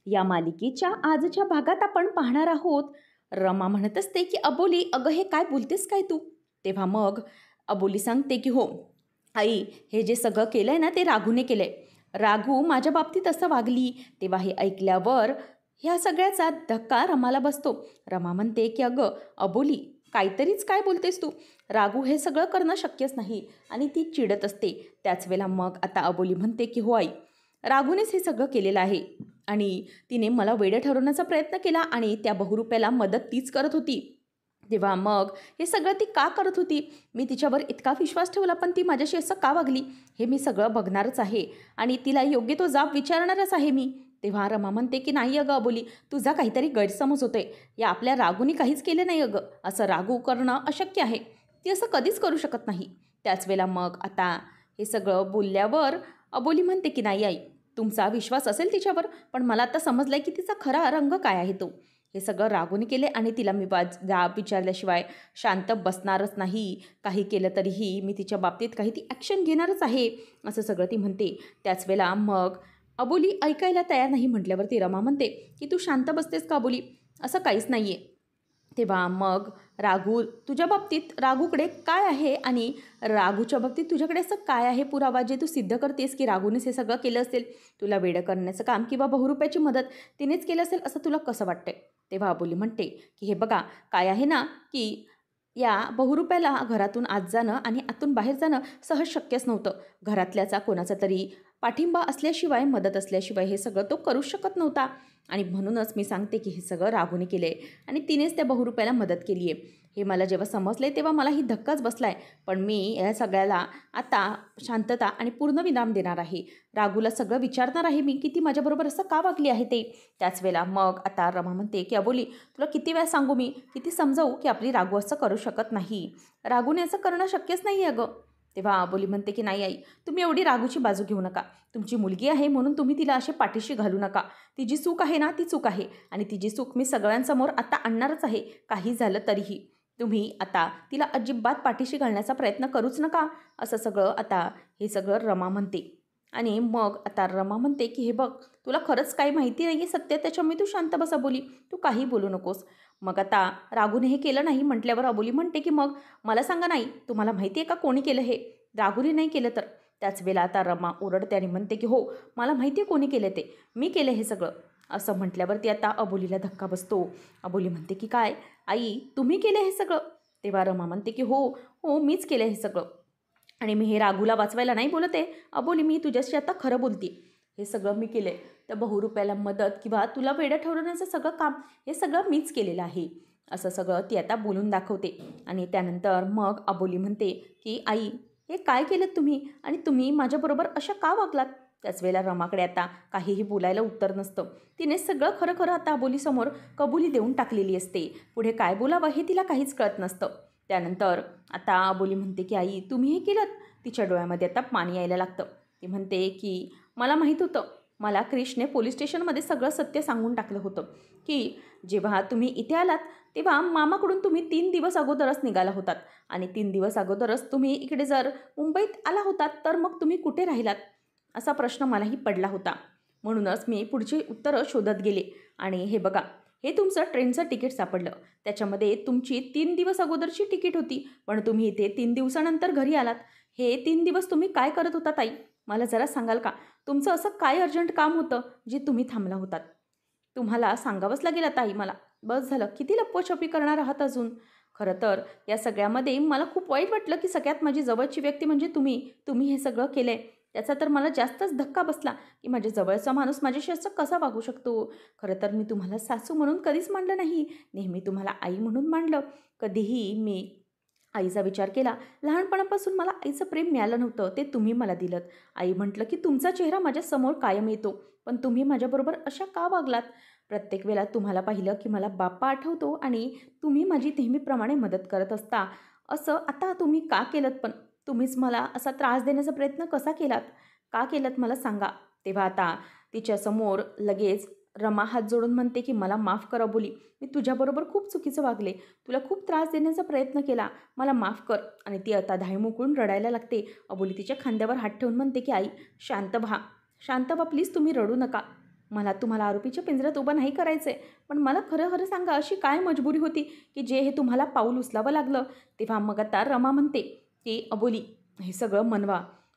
या मालिकेच्या आजच्या भागात आपण पाहणार आहोत. रमा म्हणत असते की अबोली, अगं हे काय बोलतेस काय तू? तेव्हा मग अबोली सांगते की हो आई, हे जे सगळं केलंय ना ते राघूने केलंय. राघू माझ्या बाबतीत असं वागली. तेव्हा हे ऐकल्यावर ह्या सगळ्याचा धक्का रमाला बसतो. रमा म्हणते की अगं अबोली, काहीतरीच काय बोलतेस तू? राघू हे सगळं करणं शक्यच नाही. आणि ती चिडत असते. त्याच वेळेला मग आता अबोली म्हणते की हो आई, राघूनेच हे सगळं केलेलं आहे आणि तिने मला वेडं ठरवण्याचा प्रयत्न केला आणि त्या बहुरूप्याला मदत तीच करत होती. तेव्हा मग हे सगळं ती का करत होती? मी तिच्यावर इतका विश्वास ठेवला, पण ती माझ्याशी असं का वागली? हे मी सगळं बघणारच आहे आणि तिला योग्य तो जाब विचारणारच आहे मी. तेव्हा रमा म्हणते की नाही अगं अबोली, तुझा काहीतरी गैरसमज होतोय. या आपल्या राघूने काहीच केलं नाही अगं. असं राघू करणं अशक्य आहे. ती असं कधीच करू शकत नाही. त्याच वेळेला मग आता हे सगळं बोलल्यावर अबोली म्हणते की नाही आई, तुमचा विश्वास असेल तिच्यावर, पण मला आता समजलंय की तिचा खरा रंग काय आहे तो. हे सगळं रागून केले आणि तिला मी जाब विचारल्याशिवाय शांत बसणारच नाही. काही केलं तरीही मी तिच्या बाबतीत काही ती ॲक्शन घेणारच आहे, असं सगळं ती म्हणते. त्याच वेळेला मग अबोली ऐकायला तयार नाही म्हटल्यावरती रमा म्हणते की तू शांत बसतेस का अबोली? असं काहीच नाही आहे. तेव्हा मग राघू, तुझ्या बाबतीत राघूकडे काय आहे आणि राघूच्या बाबतीत तुझ्याकडे असं काय आहे पुरावा जे तू सिद्ध करतेस की राघूनेच हे सगळं केलं असेल? तुला वेडं करण्याचं काम किंवा बहुरूप्याची मदत तिनेच केलं असेल असं तुला कसं वाटतंय? तेव्हा अबोली म्हणते की हे बघा, काय आहे ना की या बहुरूप्याला घरातून आत जाणं आणि आतून बाहेर जाणं सहज शक्यच नव्हतं. घरातल्याचा कोणाचा तरी पाठिंबा असल्याशिवाय, मदत असल्याशिवाय हे सगळं तो करूच शकत नव्हता. आणि म्हणूनच मी सांगते की हे सगळं राघूने केलं आहे आणि तिनेच त्या बहुरूप्याला मदत केली आहे. हे मला जेव्हा समजलं तेव्हा मलाही धक्काच बसला आहे. पण मी या सगळ्याला आता शांतता आणि पूर्ण विराम देणार आहे. राघूला सगळं विचारणार आहे मी की ती माझ्याबरोबर असं का वागली आहे ते. त्याच वेळेला मग आता रमा म्हणते की अबोली, तुला किती वेळा सांगू मी, किती समजावू की आपली राघू असं करू शकत नाही. राघूने असं करणं शक्यच नाही आहे अगं. तेव्हा अबोली म्हणते की नाही आई, तुम्ही एवढी राघूची बाजू घेऊ नका. तुमची मुलगी आहे म्हणून तुम्ही तिला अशी पाठीशी घालू नका. तिची चूक आहे ना, ती चूक आहे आणि तिची चूक मी सगळ्यांसमोर आता आणणारच आहे. काही झालं तरीही तुम्ही आता तिला अजिबात पाठीशी घालण्याचा प्रयत्न करूच नका, असं सगळं आता हे सगळं रमा म्हणते. आणि मग आता रमा म्हणते की हे बघ, तुला खरंच काही माहिती नाही आहे सत्य, त्याच्यामुळे तू शांत बस अबोली, तू काही बोलू नकोस. मग आता राघूने हे केलं नाही म्हटल्यावर अबोली म्हणते की मग मला सांगा नाही, तुम्हाला माहिती आहे का कोणी केलं हे? राघूने नाही केलं तर? त्याच वेळेला आता रमा ओरडते आणि म्हणते की हो, मला माहिती आहे कोणी केलं ते, मी केलं हे सगळं. असं म्हटल्यावरती आता अबोलीला धक्का बसतो. अबोली म्हणते की काय आई, तुम्ही केलं हे सगळं? तेव्हा रमा म्हणते की हो हो, मीच केलं हे सगळं आणि मी हे राघूला वाचवायला नाही बोलत आहे अबोली, मी तुझ्याशी आता खरं बोलते. हे सगळं मी केलं आहे. तर बहुरूप्याला मदत किंवा तुला वेडं ठरवण्याचं सगळं काम हे सगळं मीच केलेलं आहे, असं सगळं ती आता बोलून दाखवते. आणि त्यानंतर मग अबोली म्हणते की आई, हे काय केलं तुम्ही आणि तुम्ही माझ्याबरोबर अशा का वागलात? त्याच वेळेला रमाकडे आता काहीही बोलायला उत्तर नसतं. तिने सगळं खरं खरं आता अबोलीसमोर कबुली देऊन टाकलेली असते. पुढे काय बोलावं हे तिला काहीच कळत नसतं. त्यानंतर आता अबोली म्हणते की आई, तुम्ही हे केलं? तिच्या डोळ्यामध्ये आता पाणी यायला लागतं. ती म्हणते की मला माहीत होतं, मला क्रिशने पोलीस स्टेशनमध्ये सगळं सत्य सांगून टाकलं होतं की जेव्हा तुम्ही इथे आलात तेव्हा मामाकडून तुम्ही 3 दिवस अगोदरच निघाला होतात आणि 3 दिवस अगोदरच तुम्ही इकडे जर मुंबईत आला होतात तर मग तुम्ही कुठे राहिलात, असा प्रश्न मलाही पडला होता. म्हणूनच मी पुढची उत्तरं शोधत गेले आणि हे बघा, हे तुमचं ट्रेनचं तिकीट सापडलं. त्याच्यामध्ये तुमची 3 दिवस अगोदरची तिकीट होती, पण तुम्ही इथे 3 दिवसानंतर घरी आलात. हे 3 दिवस तुम्ही काय करत होता ताई? मला जरा सांगाल का? तुमचं असं काय अर्जंट काम होतं जे तुम्ही थांबला होतात? तुम्हाला सांगावंच लागेल आता आई मला. बस झालं, किती लपवाछपवी करणार आहात अजून? खरं तर या सगळ्यामध्ये मला खूप वाईट वाटलं की सगळ्यात माझी जवळची व्यक्ती म्हणजे तुम्ही हे सगळं केलं आहे. त्याचा तर मला जास्तच धक्का बसला की माझ्या जवळचा माणूस माझ्याशी असं कसा वागू शकतो. खरं तर मी तुम्हाला सासू म्हणून कधीच मानलं नाही, नेहमी तुम्हाला आई म्हणून मानलं. कधीही मी आईचा विचार केला. लहानपणापासून मला आईचं प्रेम मिळालं नव्हतं, ते तुम्ही मला दिलंत. आई म्हटलं की तुमचा चेहरा माझ्यासमोर कायम येतो, पण तुम्ही माझ्याबरोबर अशा का वागलात? प्रत्येक वेळेला तुम्हाला पाहिलं की मला बाप्पा आठवतो आणि तुम्ही माझी नेहमीप्रमाणे मदत करत असता. असं आता तुम्ही का केलंत पण? तुम्हीच मला असा त्रास देण्याचा प्रयत्न कसा केलात? का केलात मला सांगा? तेव्हा आता तिच्यासमोर लगेच रमा हात जोडून म्हणते की मला माफ कर अबोली, मी तुझ्याबरोबर खूप चुकीचं वागले, तुला खूप त्रास देण्याचा प्रयत्न केला, मला माफ कर. आणि ती आता धायमुकून रडायला लागते. अबोली तिच्या खांद्यावर हात ठेवून म्हणते की आई, शांत व्हा, शांत व्हा प्लीज, तुम्ही रडू नका. मला तुम्हाला आरोपीच्या पिंजऱ्यात उभं नाही करायचं आहे, पण मला खरं खरं सांगा अशी काय मजबुरी होती की जे हे तुम्हाला पाऊल उचलावं लागलं. तेव्हा मग आता रमा म्हणते की अबोली हे सगळं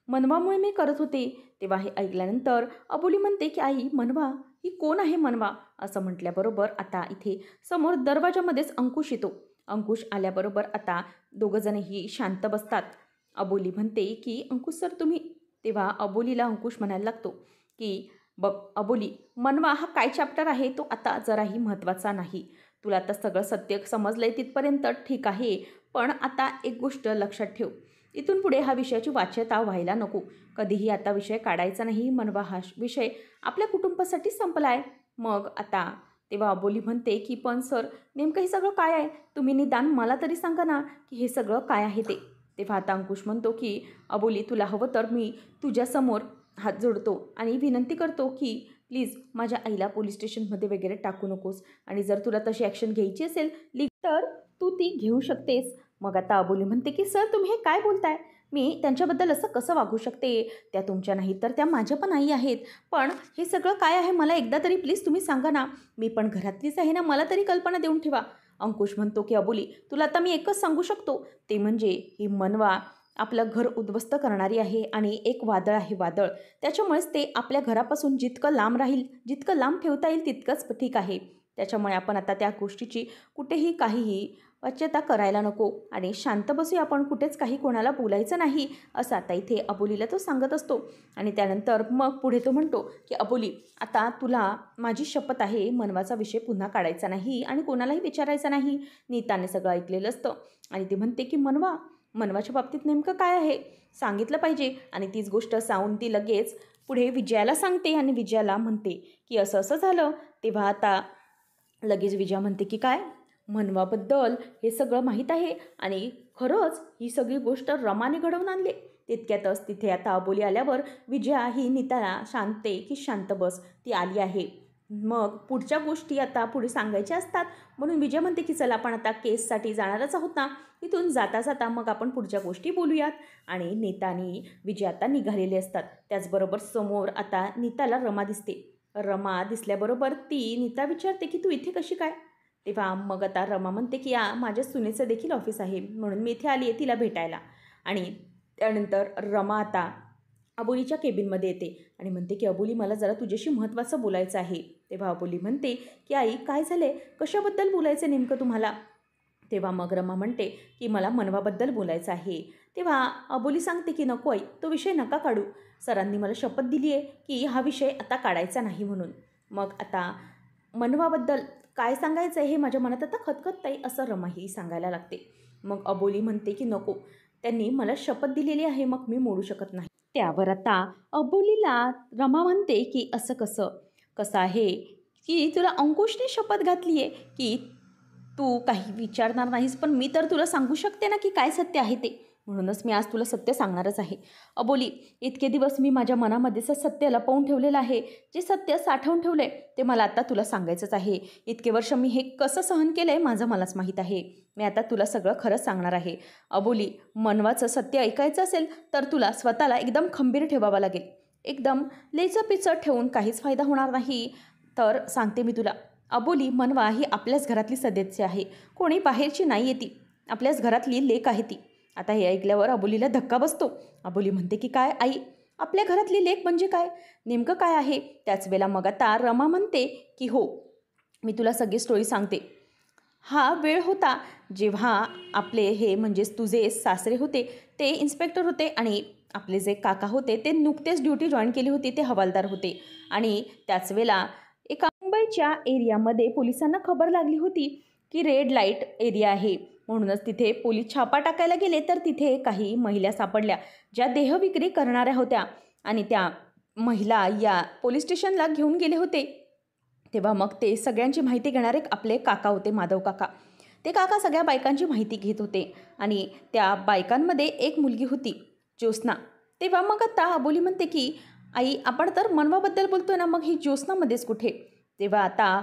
मनवामुळे मी करत होते. तेव्हा हे ऐकल्यानंतर अबोली म्हणते की आई मनवा ही कोण आहे मनवा. असं म्हटल्याबरोबर आता इथे समोर दरवाजामध्येच अंकुश येतो. अंकुश आल्याबरोबर आता दोघंजणही शांत बसतात. अबोली म्हणते की अंकुश सर तुम्ही. तेव्हा अबोलीला अंकुश म्हणायला लागतो की बघ अबोली, मनवा हा काय चॅप्टर आहे तो आता जराही महत्त्वाचा नाही. तुला आता सगळं सत्य समजलंय तिथपर्यंत ठीक आहे, पण आता एक गोष्ट लक्षात ठेव, इथून पुढे हा विषयाची वाच्यता व्हायला नको. कधीही आता विषय काढायचा नाही. मनवा हा विषय आपल्या कुटुंबासाठी संपला आहे. मग आता तेव्हा अबोली म्हणते की पण सर नेमकं हे सगळं काय आहे, तुम्ही निदान मला तरी सांगा ना की हे सगळं काय आहे ते. तेव्हा आता अंकुश म्हणतो की अबोली तुला हवं तर मी तुझ्यासमोर हात जोडतो आणि विनंती करतो की प्लीज माझ्या आईला पोलीस स्टेशनमध्ये वगैरे टाकू नकोस, आणि जर तुला तशी ॲक्शन घ्यायची असेल तर तू ती घेऊ शकतेस. मग आता अबोली म्हणते की सर तुम्ही हे काय बोलताय, मी त्यांच्याबद्दल असं कसं वागू शकते, त्या तुमच्या नाही तर त्या माझ्या पण आई आहेत, पण हे सगळं काय आहे मला एकदा तरी प्लीज तुम्ही सांगा ना, मी पण घरातलीच आहे ना, मला तरी कल्पना देऊन ठेवा. अंकुश म्हणतो की अबोली तुला आता मी एकच सांगू शकतो, ते म्हणजे ही मनवा आपलं घर उद्ध्वस्त करणारी आहे आणि एक वादळ आहे वादळ, त्याच्यामुळेच ते आपल्या घरापासून जितकं लांब राहील, जितकं लांब ठेवता येईल तितकंच ठीक आहे. त्याच्यामुळे आपण आता त्या गोष्टीची कुठेही काहीही वाच्यता करायला नको आणि शांत बसूया आपण, कुठेच काही कोणाला बोलायचं नाही, असं आता इथे अबोलीला तो सांगत असतो. आणि त्यानंतर मग पुढे तो म्हणतो की अबोली आता तुला माझी शपथ आहे, मनवाचा विषय पुन्हा काढायचा नाही आणि कोणालाही विचारायचा नाही. नीताने सगळं ऐकलेलं असतं आणि ती म्हणते की मनवाच्या बाबतीत नेमकं काय आहे सांगितलं पाहिजे. आणि तीच गोष्ट सांगून ती लगेच पुढे विजयाला सांगते आणि विजयाला म्हणते की असं असं झालं. तेव्हा आता लगेच विजया म्हणते की काय मनवाबद्दल हे सगळं माहीत आहे आणि खरंच ही सगळी गोष्ट रमाने घडवून आणली. तितक्यातच तिथे आता अबोली आल्यावर विजया ही नीताला सांगते की शांत बस, ती आली आहे. मग पुढच्या गोष्टी आता पुढे सांगायच्या असतात, म्हणून विजय म्हणते की चला आपण आता केससाठी जाणारच आहोत ना, इथून जाता जाता मग आपण पुढच्या गोष्टी बोलूयात. आणि नीता आणि विजय आता निघालेले असतात. त्याचबरोबर समोर आता नीताला रमा दिसते. रमा दिसल्याबरोबर ती नीता विचारते की तू इथे कशी काय. तेव्हा मग आता रमा म्हणते की माझ्या सुनेचं देखील ऑफिस आहे म्हणून मी इथे आली आहे तिला भेटायला. आणि त्यानंतर रमा आता अबोलीच्या केबिनमध्ये येते आणि म्हणते की अबोली मला जरा तुझ्याशी महत्त्वाचं बोलायचं आहे. तेव्हा अबोली म्हणते की आई काय झाले, कशाबद्दल बोलायचं नेमकं तुम्हाला. तेव्हा मग रमा म्हणते की मला मनवाबद्दल बोलायचं आहे. तेव्हा अबोली सांगते की नको आई, तो विषय नका काढू, सरांनी मला शपथ दिली आहे की हा विषय आता काढायचा नाही म्हणून. मग आता मनवाबद्दल काय सांगायचं आहे हे माझ्या मनात आता खतखतताई, असं रमाही सांगायला लागते. मग अबोली म्हणते की नको, त्यांनी मला शपथ दिलेली आहे, मग मी मोडू शकत नाही. त्यावर आता अबोलीला रमा म्हणते की असं कसं आहे की तुला अंकुशने शपथ घातली आहे की तू काही विचारणार नाहीस, पण मी तर तुला सांगू शकते ना की काय सत्य आहे ते, म्हणूनच मी आज तुला सत्य सांगणारच आहे. अबोली इतके दिवस मी माझ्या मनामध्येच सत्य लपवून ठेवलेलं आहे, जे सत्य साठवून ठेवलं आहे ते मला आता तुला सांगायचंच आहे. इतके वर्ष मी हे कसं सहन केलं आहे माझं मलाच माहीत आहे. मी आता तुला सगळं खरंच सांगणार आहे. अबोली मनवाचं सत्य ऐकायचं असेल तर तुला स्वतःला एकदम खंबीर ठेवावं लागेल, एकदम लेचपिचट ठेवून काहीच फायदा होणार नाही. तर सांगते मी तुला अबोली, मनवा ही आपल्याच घरातली सदस्य आहे, कोणी बाहेरची नाही आहे, ती आपल्याच घरातली लेक आहे ती. आता हे ऐकल्यावर अबोलीला धक्का बसतो. अबोली म्हणते की काय आई, आपल्या घरातली लेक म्हणजे काय, नेमकं काय आहे. त्याच वेळेला मग आता रमा म्हणते की हो मी तुला सगळी स्टोरी सांगते. हा वेळ होता जेव्हा आपले हे म्हणजेच तुझे सासरे होते ते इन्स्पेक्टर होते आणि आपले जे काका होते ते नुकतेच ड्युटी जॉईन केली होती, ते हवालदार होते. आणि त्याच वेळेला एका मुंबईच्या एरियामध्ये पोलिसांना खबर लागली होती की रेड लाईट एरिया आहे, म्हणूनच तिथे पोलीस छापा टाकायला गेले तर तिथे काही महिला सापडल्या ज्या देहविक्री करणाऱ्या होत्या आणि त्या महिला या पोलीस स्टेशनला घेऊन गेले होते. तेव्हा मग ते सगळ्यांची माहिती घेणारे आपले काका होते, माधव काका. ते काका सगळ्या बायकांची माहिती घेत होते आणि त्या बायकांमध्ये एक मुलगी होती ज्योत्स्ना. तेव्हा मग आता अबोली म्हणते की आई आपण तर मनवाबद्दल बोलतोय ना, मग ही ज्योत्स्नामध्येच कुठे. तेव्हा आता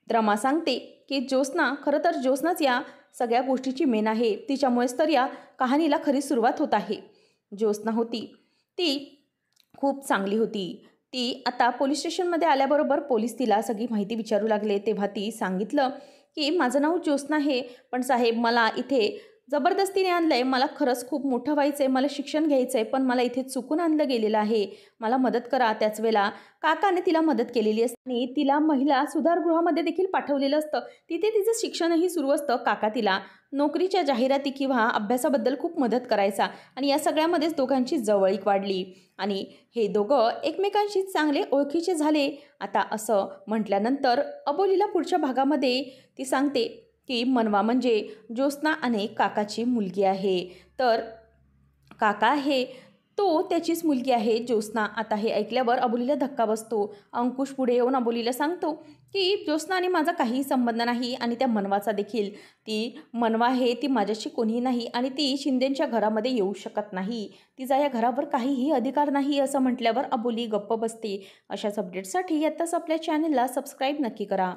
रमा सांगते की ज्योत्स्ना, खरं तर ज्योत्स्नाच या सगळ्या गोष्टीची मेन आहे, तिच्यामुळेच तर या कहाणीला खरी सुरुवात होत आहे. ज्योत्स्ना होती ती खूप चांगली होती, ती आता पोलीस स्टेशनमध्ये आल्याबरोबर पोलीस तिला सगळी माहिती विचारू लागले. तेव्हा ती सांगितलं की माझं नाव ज्योत्स्ना आहे, पण साहेब मला इथे जबरदस्तीने आणलं आहे. मला खरंच खूप मोठं व्हायचं आहे, मला शिक्षण घ्यायचं आहे, पण मला इथे चुकून आणलं गेलेलं आहे. मला मदत करा. त्याच वेळेला काकाने तिला मदत केलेली असते आणि तिला महिला सुधारगृहामध्ये देखील पाठवलेलं असतं. तिथे तिचं शिक्षणही सुरू असतं. काका तिला नोकरीच्या जाहिराती किंवा अभ्यासाबद्दल खूप मदत करायचा आणि या सगळ्यामध्येच दोघांची जवळीक वाढली आणि हे दोघं एकमेकांशी चांगले ओळखीचे झाले. आता असं म्हटल्यानंतर अबोलीला पुढच्या भागामध्ये ती सांगते की मनवा म्हणजे ज्योत्स्ना आणि काकाची मुलगी आहे. तर काका आहे तो त्याचीच मुलगी आहे ज्योत्स्ना. आता हे ऐकल्यावर अबोलीला धक्का बसतो. अंकुश पुढे येऊन अबोलीला सांगतो की ज्योत्स्ना आणि माझा काहीही संबंध नाही आणि त्या मनवाचा देखील. ती मनवा आहे ती माझ्याशी कोणीही नाही आणि ती शिंदेंच्या घरामध्ये येऊ शकत नाही. तिचा या घरावर काहीही अधिकार नाही असं म्हटल्यावर अबोली गप्प बसते. अशाच अपडेट्ससाठी आत्ताच आपल्या चॅनलला सबस्क्राईब नक्की करा.